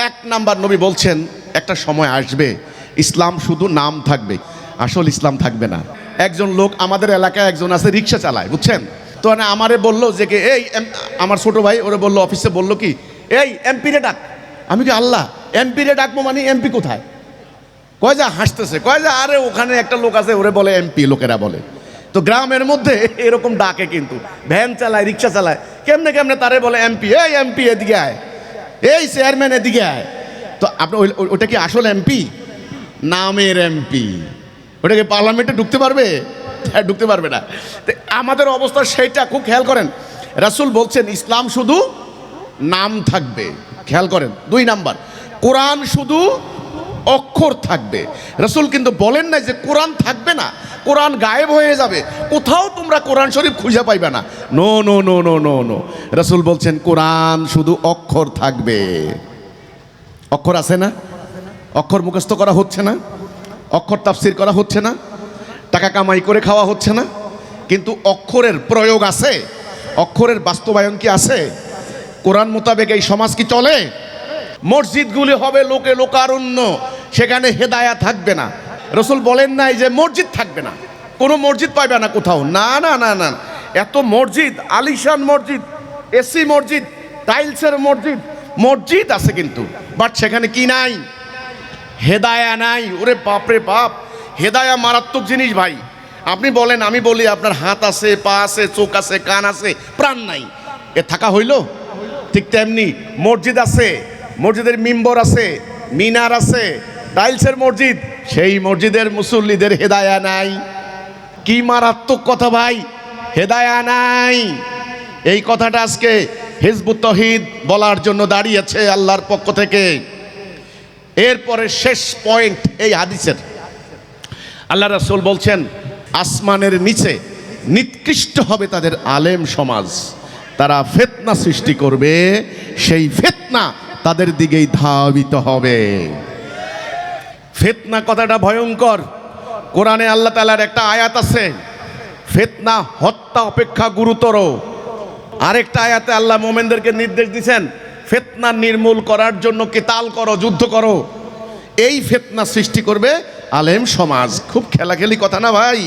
এক নাম্বার নবী বলছেন একটা সময় আসবে ইসলাম শুধু নাম থাকবে, আসল ইসলাম থাকবে না। একজন লোক আমাদের এলাকায় একজন আছে রিক্সা চালায়, বুঝছেন তো, মানে আমারে বললো যে কি এই আমার ছোট ভাই ওরে বললো, অফিসে বললো কি এই এমপি রে ডাক। আমি কি আল্লাহ এমপি রে ডাকবো, মানে এমপি কোথায়? কয় যা হাসতেছে, কয় যা আরে ওখানে একটা লোক আছে ওরে বলে এমপি, লোকেরা বলে। তো গ্রামের মধ্যে এরকম ডাকে, কিন্তু ভ্যান চালায় রিক্সা চালায়, কেমনে কেমনে তারে বলে এমপি, এই এমপি এদিকে আয়, এই চেয়ারম্যান এদিকে আয়। তো আপনি ওটা কি আসল এমপি? নামের এমপি। ওটাকে পার্লামেন্টে ঢুকতে পারবে? ঢুকতে পারবে না। তো আমাদের অবস্থা সেইটা খুব খেয়াল করেন। রাসূল বলছেন ইসলাম শুধু নাম থাকবে, খেয়াল করেন। 2 নাম্বার, কোরআন শুধু অক্ষর থাকবে। রাসূল কিন্তু বলেন না যে কোরআন থাকবে না, কোরআন গায়েব হয়ে যাবে, কোথাও তোমরা কোরআন শরীফ খুঁজে পাইবে না। No no no no no no, রাসূল বলছেন কোরআন শুধু অক্ষর থাকবে। অক্ষর আছে না? অক্ষর মুখস্থ করা হচ্ছে না, অক্ষর তাফসির করা হচ্ছে না, টাকা কামাই করে খাওয়া হচ্ছে না, কিন্তু অক্ষরের প্রয়োগ আছে, অক্ষরের বাস্তবায়ন কি আছে? কোরআন মোতাবেক এই সমাজ কি চলে? মসজিদগুলি হবে লোকে লোকারণ্য, সেখানে হেদায়া থাকবে না। রাসূল বলেন নাই যে মসজিদ থাকবে না, কোনো মসজিদ পাইবে না কোথাও, না না না না। এত মসজিদ, আলিশান মসজিদ, এসি মসজিদ, টাইলসের মসজিদ, মসজিদ আছে কিন্তু বাট সেখানে কি নাই? হেদায়া নাই। ওরে বাপরে বাপ, হেদায়া মারাত্মক জিনিস ভাই। আপনি বলেন, আমি বলি আপনার হাত আছে, পা আছে, চোখ আছে, কান আছে, প্রাণ নাই, এ থাকা হইল? ঠিক তেমনি মসজিদ আছে, মসজিদের মিম্বর আছে, মিনার আছে, টাইলসের মসজিদ, সেই মসজিদের মুসল্লিদের হেদায়া নাই। কি মারাত্মক কথা ভাই, হেদায়া নাই। এই কথাটা আজকে হিজবুত তাওহীদ বলার জন্য দাঁড়িয়েছে আল্লাহর পক্ষ থেকে। এরপরে শেষ পয়েন্ট এই হাদিসের, আল্লাহ রাসূল বলছেন আসমানের নিচে নিকৃষ্ট হবে তাদের আলেম সমাজ, তারা ফিতনা সৃষ্টি করবে, সেই ফিতনা তাদের দিকেই ধাবিত হবে। ফিতনা কথাটা ভয়ঙ্কর। কোরআনে আল্লাহ তাআলার একটা আয়াত আছে, ফিতনা হত্যা অপেক্ষা গুরুতর। আরেকটা আয়াতে আল্লাহ মুমিনদেরকে নির্দেশ দিয়েছেন ফিতনা নির্মূল করার জন্য কিতাল করো, যুদ্ধ করো। এই ফিতনা সৃষ্টি করবে আলেম সমাজ। খুব খেলাখেলি কথা না ভাই।